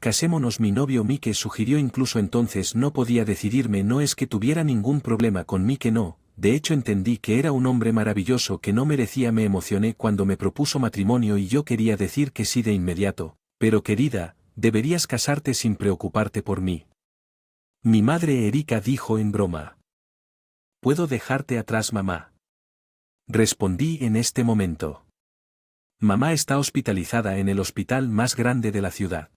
casémonos. Mi novio Mike sugirió. Incluso entonces no podía decidirme. No es que tuviera ningún problema con Mike, no, de hecho entendí que era un hombre maravilloso que no merecía. Me emocioné cuando me propuso matrimonio y yo quería decir que sí de inmediato, pero querida, deberías casarte sin preocuparte por mí. Mi madre Erika dijo en broma. ¿Puedo dejarte atrás, mamá? Respondí en este momento. Mamá está hospitalizada en el hospital más grande de la ciudad.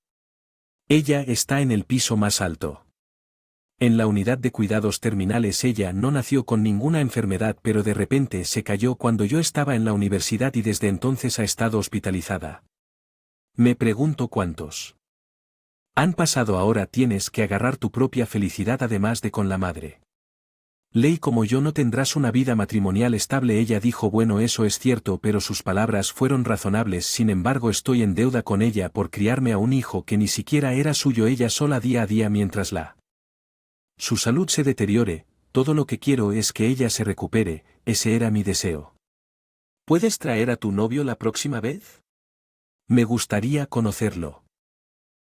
Ella está en el piso más alto. En la unidad de cuidados terminales. Ella no nació con ninguna enfermedad, pero de repente se cayó cuando yo estaba en la universidad y desde entonces ha estado hospitalizada. Me pregunto cuántos han pasado. Ahora tienes que agarrar tu propia felicidad además de con la madre. Ley como yo no tendrás una vida matrimonial estable. Ella dijo. Bueno, eso es cierto, pero sus palabras fueron razonables. Sin embargo, estoy en deuda con ella por criarme a un hijo que ni siquiera era suyo. Ella sola día a día mientras su salud se deteriore. Todo lo que quiero es que ella se recupere. Ese era mi deseo. ¿Puedes traer a tu novio la próxima vez? Me gustaría conocerlo.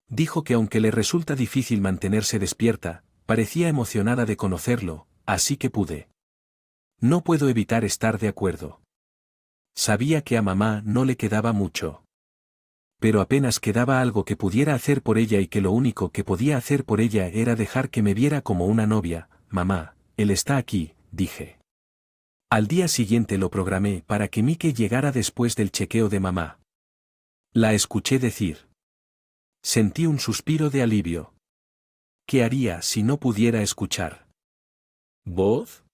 Dijo que aunque le resulta difícil mantenerse despierta, parecía emocionada de conocerlo. Así que pude. No puedo evitar estar de acuerdo. Sabía que a mamá no le quedaba mucho. Pero apenas quedaba algo que pudiera hacer por ella y que lo único que podía hacer por ella era dejar que me viera como una novia. Mamá, él está aquí, dije. Al día siguiente lo programé para que Mike llegara después del chequeo de mamá. La escuché decir. Sentí un suspiro de alivio. ¿Qué haría si no pudiera escuchar voz?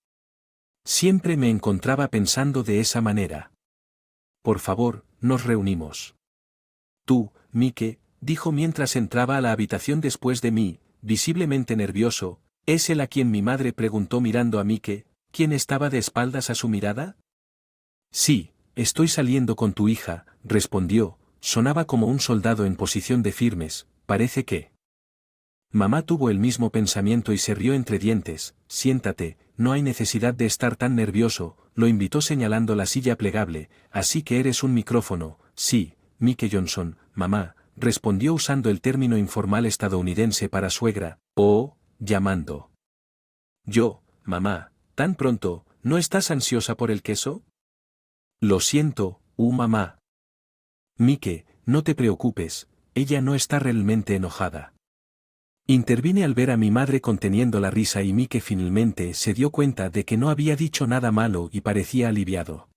Siempre me encontraba pensando de esa manera. Por favor, nos reunimos. Tú, Mike, dijo mientras entraba a la habitación después de mí, visiblemente nervioso. ¿Es él a quien mi madre preguntó mirando a Mike, quien estaba de espaldas a su mirada? Sí, estoy saliendo con tu hija, respondió. Sonaba como un soldado en posición de firmes. Parece que mamá tuvo el mismo pensamiento y se rió entre dientes. Siéntate, no hay necesidad de estar tan nervioso, lo invitó señalando la silla plegable. Así que eres un micrófono. Sí, Mike Johnson, mamá, respondió usando el término informal estadounidense para suegra, llamando. Yo, mamá, tan pronto, ¿no estás ansiosa por el queso? Lo siento, mamá. Mike, no te preocupes, ella no está realmente enojada. Intervine al ver a mi madre conteniendo la risa y Mike finalmente se dio cuenta de que no había dicho nada malo y parecía aliviado.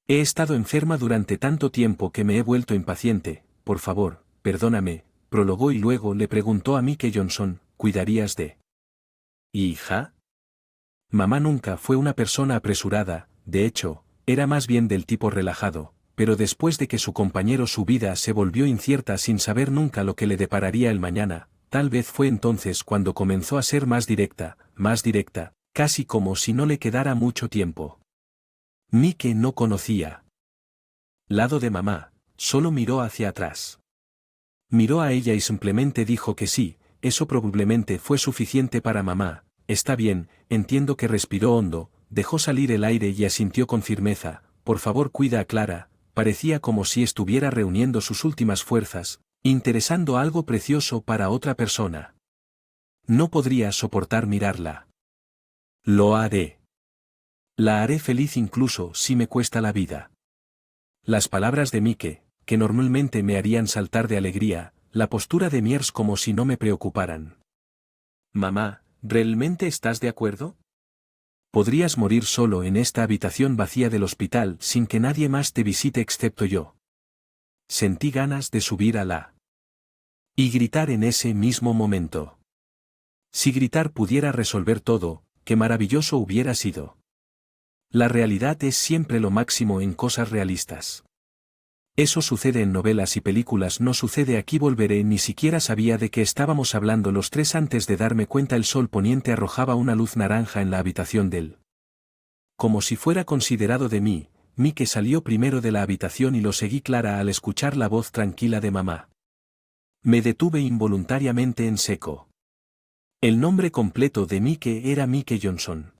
He estado enferma durante tanto tiempo que me he vuelto impaciente. Por favor, perdóname, prologó y luego le preguntó a Mike Johnson, ¿cuidarías de hija? Mamá nunca fue una persona apresurada, de hecho, era más bien del tipo relajado, pero después de que su compañero su vida se volvió incierta sin saber nunca lo que le depararía el mañana. Tal vez fue entonces cuando comenzó a ser más directa, casi como si no le quedara mucho tiempo. Mike no conocía lado de mamá, solo miró hacia atrás. Miró a ella y simplemente dijo que sí. Eso probablemente fue suficiente para mamá. Está bien, entiendo. Que respiró hondo, dejó salir el aire y asintió con firmeza. Por favor, cuida a Clara. Parecía como si estuviera reuniendo sus últimas fuerzas, interesando algo precioso para otra persona. No podría soportar mirarla. Lo haré. La haré feliz incluso si me cuesta la vida. Las palabras de Mike, que normalmente me harían saltar de alegría, la postura de Miers como si no me preocuparan. Mamá, ¿realmente estás de acuerdo? Podrías morir solo en esta habitación vacía del hospital sin que nadie más te visite excepto yo. Sentí ganas de subir a la y gritar en ese mismo momento. Si gritar pudiera resolver todo, qué maravilloso hubiera sido. La realidad es siempre lo máximo en cosas realistas. Eso sucede en novelas y películas, no sucede aquí. Volveré. Ni siquiera sabía de qué estábamos hablando los tres antes de darme cuenta. El sol poniente arrojaba una luz naranja en la habitación del. Como si fuera considerado de mí, Mike salió primero de la habitación y lo seguí. Clara al escuchar la voz tranquila de mamá. Me detuve involuntariamente en seco. El nombre completo de Mike era Mike Johnson.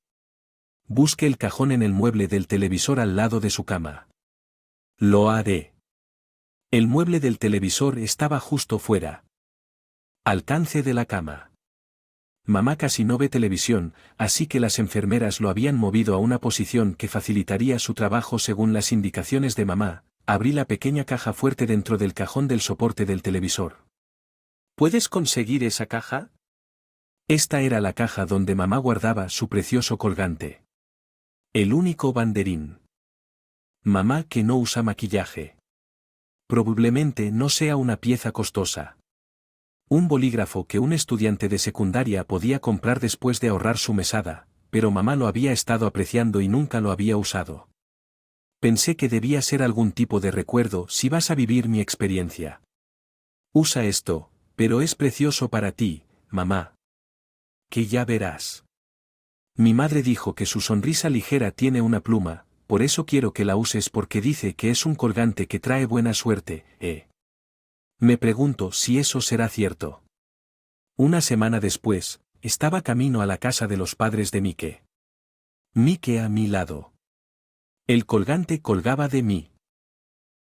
Busqué el cajón en el mueble del televisor al lado de su cama. Lo haré. El mueble del televisor estaba justo fuera. Alcance de la cama. Mamá casi no ve televisión, así que las enfermeras lo habían movido a una posición que facilitaría su trabajo según las indicaciones de mamá. Abrí la pequeña caja fuerte dentro del cajón del soporte del televisor. ¿Puedes conseguir esa caja? Esta era la caja donde mamá guardaba su precioso colgante. El único banderín. Mamá que no usa maquillaje. Probablemente no sea una pieza costosa. Un bolígrafo que un estudiante de secundaria podía comprar después de ahorrar su mesada, pero mamá lo había estado apreciando y nunca lo había usado. Pensé que debía ser algún tipo de recuerdo si vas a vivir mi experiencia. Usa esto, pero es precioso para ti, mamá. Que ya verás. Mi madre dijo que su sonrisa ligera tiene una pluma, por eso quiero que la uses porque dice que es un colgante que trae buena suerte, Me pregunto si eso será cierto. Una semana después, estaba camino a la casa de los padres de Mike. Mike a mi lado. El colgante colgaba de mí.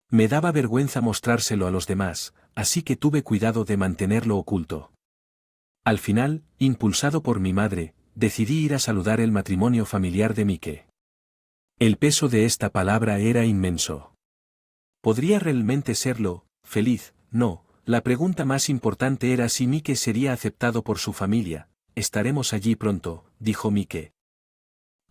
Me daba vergüenza mostrárselo a los demás, así que tuve cuidado de mantenerlo oculto. Al final, impulsado por mi madre, decidí ir a saludar el matrimonio familiar de Mike. El peso de esta palabra era inmenso. ¿Podría realmente serlo, feliz? No, la pregunta más importante era si Mike sería aceptado por su familia. Estaremos allí pronto, dijo Mike.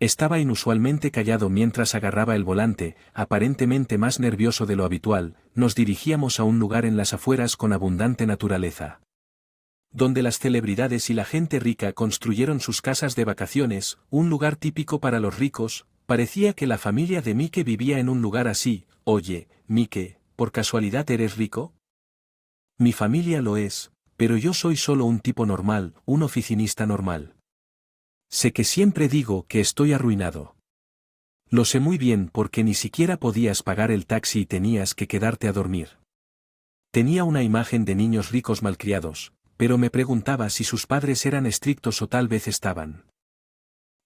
Estaba inusualmente callado mientras agarraba el volante, aparentemente más nervioso de lo habitual. Nos dirigíamos a un lugar en las afueras con abundante naturaleza, donde las celebridades y la gente rica construyeron sus casas de vacaciones, un lugar típico para los ricos. Parecía que la familia de Mike vivía en un lugar así. Oye, Mike, ¿por casualidad eres rico? Mi familia lo es, pero yo soy solo un tipo normal, un oficinista normal. Sé que siempre digo que estoy arruinado. Lo sé muy bien porque ni siquiera podías pagar el taxi y tenías que quedarte a dormir. Tenía una imagen de niños ricos malcriados, pero me preguntaba si sus padres eran estrictos o tal vez estaban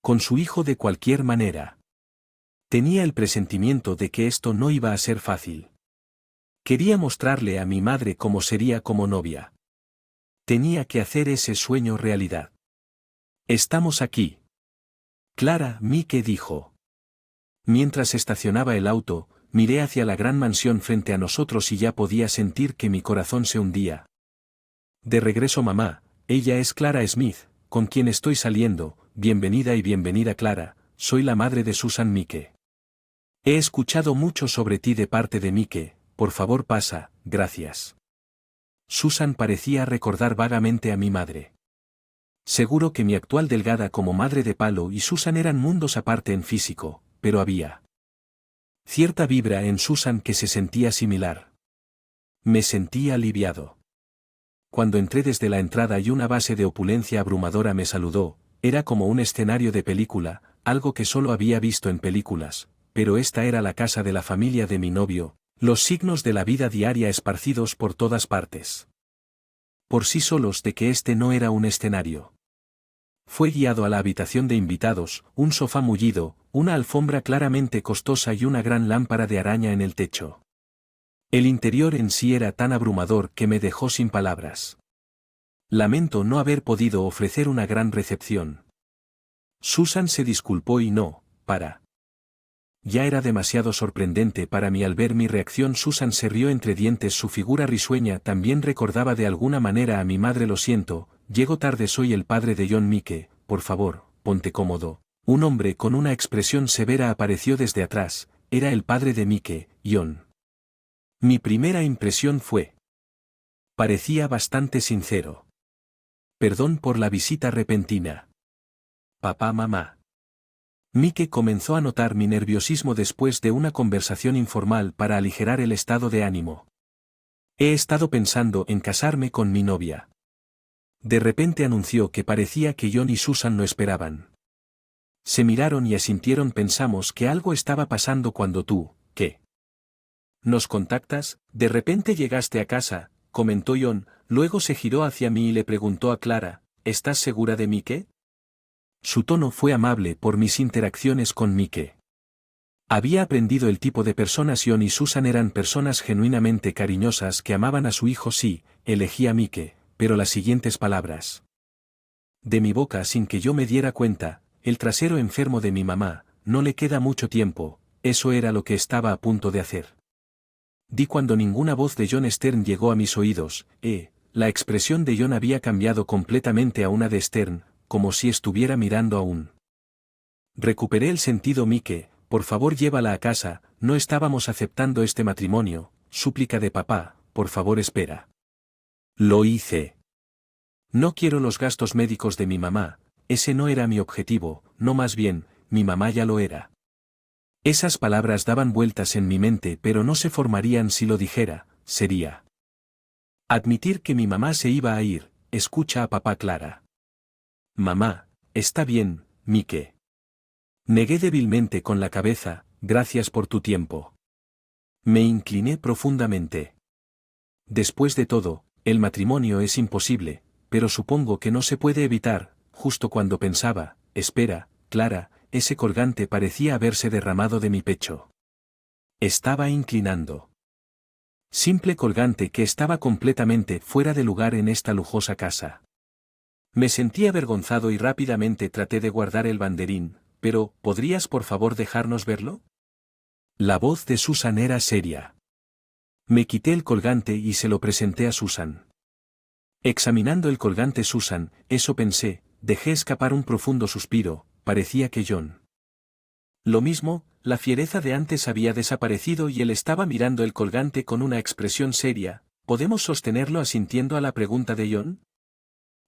con su hijo de cualquier manera. Tenía el presentimiento de que esto no iba a ser fácil. Quería mostrarle a mi madre cómo sería como novia. Tenía que hacer ese sueño realidad. Estamos aquí. Clara, Mike dijo. Mientras estacionaba el auto, miré hacia la gran mansión frente a nosotros y ya podía sentir que mi corazón se hundía. De regreso mamá, ella es Clara Smith, con quien estoy saliendo. Bienvenida y bienvenida Clara, soy la madre de Susan Mike. He escuchado mucho sobre ti de parte de Mike, por favor pasa, gracias. Susan parecía recordar vagamente a mi madre. Seguro que mi actual delgada como madre de palo y Susan eran mundos aparte en físico, pero había cierta vibra en Susan que se sentía similar. Me sentí aliviado. Cuando entré desde la entrada y una base de opulencia abrumadora me saludó, era como un escenario de película, algo que solo había visto en películas, pero esta era la casa de la familia de mi novio, los signos de la vida diaria esparcidos por todas partes. Por sí solos de que este no era un escenario. Fue guiado a la habitación de invitados, un sofá mullido, una alfombra claramente costosa y una gran lámpara de araña en el techo. El interior en sí era tan abrumador que me dejó sin palabras. Lamento no haber podido ofrecer una gran recepción. Susan se disculpó y no, para. Ya era demasiado sorprendente para mí al ver mi reacción. Susan se rió entre dientes, su figura risueña también recordaba de alguna manera a mi madre. Lo siento, llego tarde, soy el padre de John Mike, por favor, ponte cómodo. Un hombre con una expresión severa apareció desde atrás, era el padre de Mike, John. Mi primera impresión fue. Parecía bastante sincero. Perdón por la visita repentina. Papá, mamá. Mike comenzó a notar mi nerviosismo después de una conversación informal para aligerar el estado de ánimo. He estado pensando en casarme con mi novia. De repente anunció que parecía que John y Susan no esperaban. Se miraron y asintieron. Pensamos que algo estaba pasando cuando tú, ¿qué? ¿Nos contactas? De repente llegaste a casa, comentó John, luego se giró hacia mí y le preguntó a Clara, ¿estás segura de Mike? Su tono fue amable por mis interacciones con Mike. Había aprendido el tipo de personas. John y Susan eran personas genuinamente cariñosas que amaban a su hijo. Sí, elegí a Mike, pero las siguientes palabras de mi boca sin que yo me diera cuenta: el trasero enfermo de mi mamá, no le queda mucho tiempo. Eso era lo que estaba a punto de hacer. Di cuando ninguna voz de John Stern llegó a mis oídos. La expresión de John había cambiado completamente a una de Stern, como si estuviera mirando aún. Recuperé el sentido. Mike, por favor llévala a casa, no estábamos aceptando este matrimonio, súplica de papá, por favor espera. Lo hice. No quiero los gastos médicos de mi mamá, ese no era mi objetivo, no, más bien, mi mamá ya lo era. Esas palabras daban vueltas en mi mente, pero no se formarían si lo dijera. Sería admitir que mi mamá se iba a ir. Escucha a papá, Clara. Mamá, está bien, Mike. Negué débilmente con la cabeza. Gracias por tu tiempo. Me incliné profundamente. Después de todo, el matrimonio es imposible, pero supongo que no se puede evitar. Justo cuando pensaba, espera, Clara, ese colgante parecía haberse derramado de mi pecho. Estaba inclinando. Simple colgante que estaba completamente fuera de lugar en esta lujosa casa. Me sentí avergonzado y rápidamente traté de guardar el banderín. Pero, ¿podrías por favor dejarnos verlo? La voz de Susan era seria. Me quité el colgante y se lo presenté a Susan. Examinando el colgante, Susan, eso pensé, dejé escapar un profundo suspiro. Parecía que John. Lo mismo, la fiereza de antes había desaparecido y él estaba mirando el colgante con una expresión seria. ¿Podemos sostenerlo asintiendo a la pregunta de John?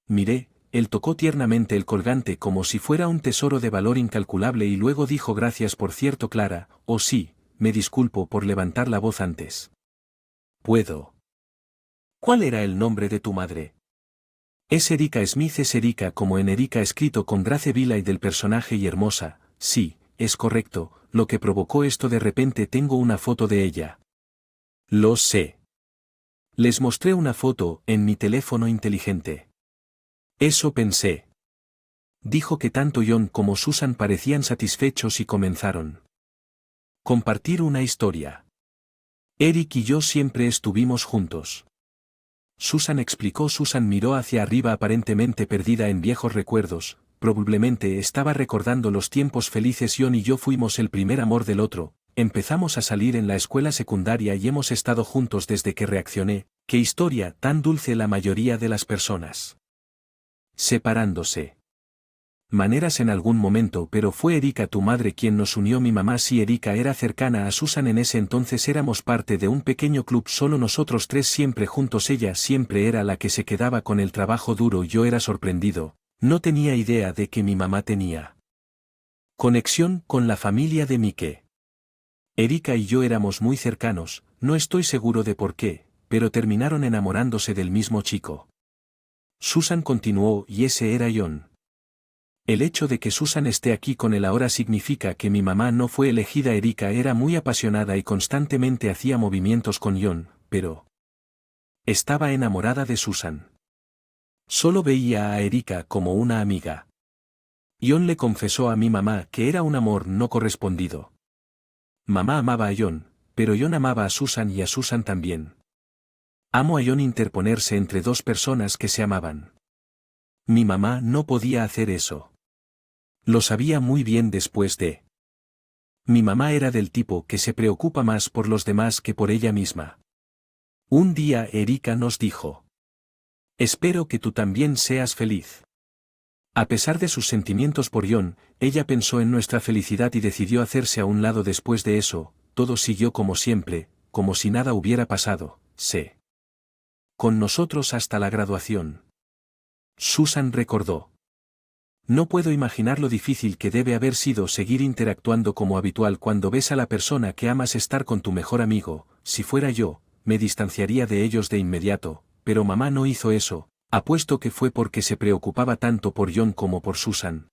Miré, él tocó tiernamente el colgante como si fuera un tesoro de valor incalculable y luego dijo: gracias por cierto, Clara. Oh sí, me disculpo por levantar la voz antes. ¿Puedo? ¿Cuál era el nombre de tu madre? Es Erika Smith. Es Erika como en Erika escrito con Grace Vila y del personaje y hermosa. Sí, es correcto, lo que provocó esto de repente. Tengo una foto de ella. Lo sé. Les mostré una foto en mi teléfono inteligente. Eso pensé. Dijo que tanto John como Susan parecían satisfechos y comenzaron. Compartir una historia. Eric y yo siempre estuvimos juntos. Susan explicó. Susan miró hacia arriba aparentemente perdida en viejos recuerdos. Probablemente estaba recordando los tiempos felices. John y yo fuimos el primer amor del otro, empezamos a salir en la escuela secundaria y hemos estado juntos desde que reaccioné. Qué historia tan dulce. La mayoría de las personas separándose. Maneras en algún momento, pero fue Erika tu madre quien nos unió. Mi mamá sí. Erika era cercana a Susan en ese entonces. Éramos parte de un pequeño club, solo nosotros tres siempre juntos. Ella siempre era la que se quedaba con el trabajo duro. Yo era sorprendido, no tenía idea de que mi mamá tenía conexión con la familia de Mike. Erika y yo éramos muy cercanos, no estoy seguro de por qué, pero terminaron enamorándose del mismo chico. Susan continuó: y ese era John. El hecho de que Susan esté aquí con él ahora significa que mi mamá no fue elegida. Erika era muy apasionada y constantemente hacía movimientos con John, pero estaba enamorada de Susan. Solo veía a Erika como una amiga. John le confesó a mi mamá que era un amor no correspondido. Mamá amaba a John, pero John amaba a Susan y a Susan también. Amo a John. Interponerse entre dos personas que se amaban. Mi mamá no podía hacer eso. Lo sabía muy bien después de. Mi mamá era del tipo que se preocupa más por los demás que por ella misma. Un día Erika nos dijo: espero que tú también seas feliz. A pesar de sus sentimientos por John, ella pensó en nuestra felicidad y decidió hacerse a un lado. Después de eso, todo siguió como siempre, como si nada hubiera pasado. Con nosotros hasta la graduación. Susan recordó. No puedo imaginar lo difícil que debe haber sido seguir interactuando como habitual cuando ves a la persona que amas estar con tu mejor amigo. Si fuera yo, me distanciaría de ellos de inmediato, pero mamá no hizo eso. Apuesto que fue porque se preocupaba tanto por John como por Susan.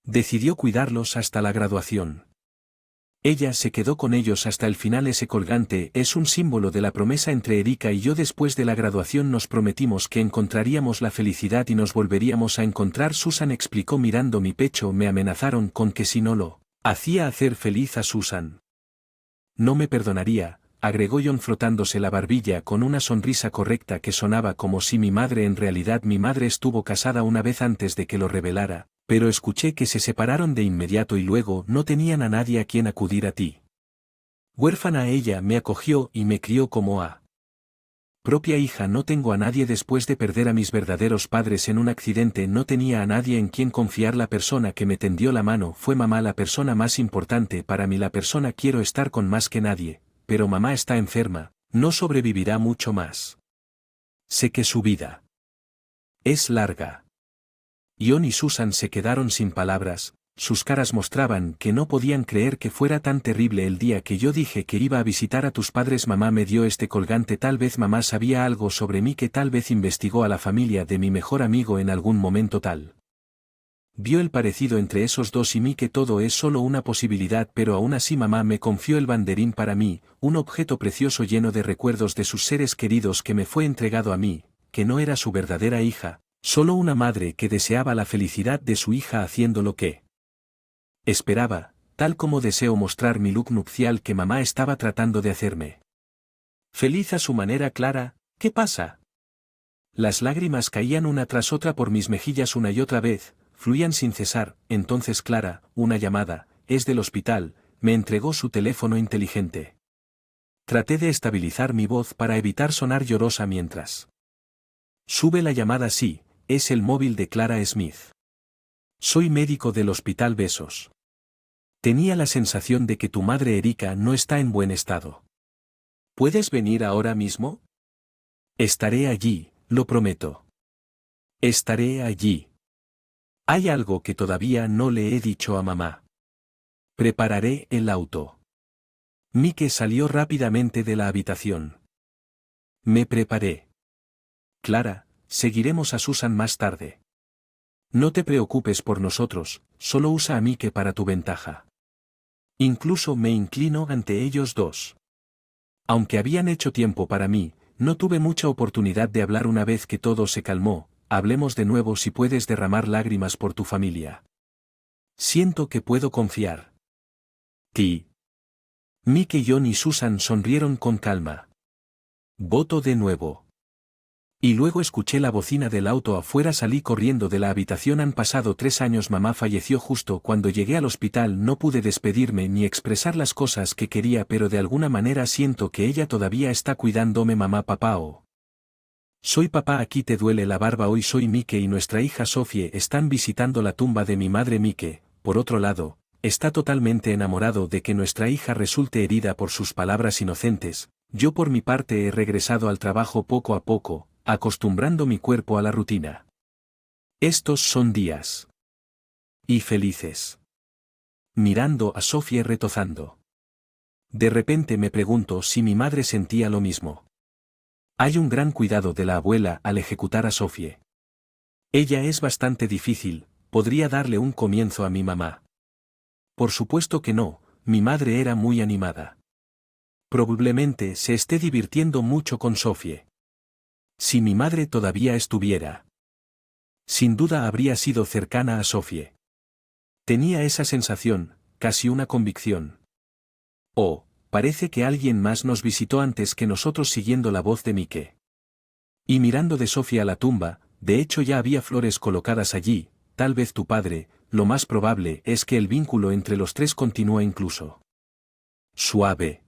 Decidió cuidarlos hasta la graduación. Ella se quedó con ellos hasta el final. Ese colgante es un símbolo de la promesa entre Erika y yo. Después de la graduación nos prometimos que encontraríamos la felicidad y nos volveríamos a encontrar. Susan explicó mirando mi pecho. Me amenazaron con que si no lo hacía hacer feliz a Susan, no me perdonaría. agregó John frotándose la barbilla con una sonrisa correcta que sonaba como si mi madre en realidad mi madre estuvo casada una vez antes de que lo revelara, pero escuché que se separaron de inmediato y luego no tenían a nadie a quien acudir a ti. Huérfana ella me acogió y me crió como a propia hija. No tengo a nadie después de perder a mis verdaderos padres en un accidente. No tenía a nadie en quien confiar. La persona que me tendió la mano fue mamá, la persona más importante para mí. La persona quiero estar con más que nadie, pero mamá está enferma, no sobrevivirá mucho más. Sé que su vida es larga. John y Susan se quedaron sin palabras. Sus caras mostraban que no podían creer que fuera tan terrible. El día que yo dije que iba a visitar a tus padres, mamá me dio este colgante. Tal vez mamá sabía algo sobre mí, que tal vez investigó a la familia de mi mejor amigo en algún momento. Tal vio el parecido entre esos dos y mí, que todo es solo una posibilidad, pero aún así mamá me confió el banderín para mí, un objeto precioso lleno de recuerdos de sus seres queridos que me fue entregado a mí, que no era su verdadera hija, solo una madre que deseaba la felicidad de su hija haciendo lo que esperaba, tal como deseo mostrar mi look nupcial que mamá estaba tratando de hacerme feliz a su manera. Clara, ¿qué pasa? Las lágrimas caían una tras otra por mis mejillas una y otra vez, fluían sin cesar. Entonces Clara, una llamada, es del hospital, me entregó su teléfono inteligente. Traté de estabilizar mi voz para evitar sonar llorosa mientras sube la llamada. Sí, es el móvil de Clara Smith. Soy médico del hospital. Besos. Tenía la sensación de que tu madre Erika no está en buen estado. ¿Puedes venir ahora mismo? Estaré allí, lo prometo. Estaré allí. Hay algo que todavía no le he dicho a mamá. Prepararé el auto. Mike salió rápidamente de la habitación. Me preparé. Clara, seguiremos a Susan más tarde. No te preocupes por nosotros, solo usa a Mike para tu ventaja. Incluso me inclino ante ellos dos. Aunque habían hecho tiempo para mí, no tuve mucha oportunidad de hablar. Una vez que todo se calmó, hablemos de nuevo. Si puedes derramar lágrimas por tu familia. Siento que puedo confiar. Ti. Mike, John y Susan sonrieron con calma. Voto de nuevo. Y luego escuché la bocina del auto afuera. Salí corriendo de la habitación. Han pasado 3 años. Mamá falleció justo cuando llegué al hospital. No pude despedirme ni expresar las cosas que quería, pero de alguna manera siento que ella todavía está cuidándome. Mamá, papá soy papá. Aquí te duele la barba. Hoy soy Mike y nuestra hija Sophie están visitando la tumba de mi madre. Mike, por otro lado, está totalmente enamorado de que nuestra hija resulte herida por sus palabras inocentes. Yo por mi parte he regresado al trabajo poco a poco, acostumbrando mi cuerpo a la rutina. Estos son días y felices. Mirando a Sophie retozando. De repente me pregunto si mi madre sentía lo mismo. Hay un gran cuidado de la abuela al ejecutar a Sophie. Ella es bastante difícil. ¿Podría darle un comienzo a mi mamá? Por supuesto que no, mi madre era muy animada. Probablemente se esté divirtiendo mucho con Sophie. Si mi madre todavía estuviera, sin duda habría sido cercana a Sophie. Tenía esa sensación, casi una convicción. Oh, parece que alguien más nos visitó antes que nosotros. Siguiendo la voz de Mike y mirando de Sophie a la tumba, de hecho ya había flores colocadas allí. Tal vez tu padre. Lo más probable es que el vínculo entre los tres continúa incluso. Suave.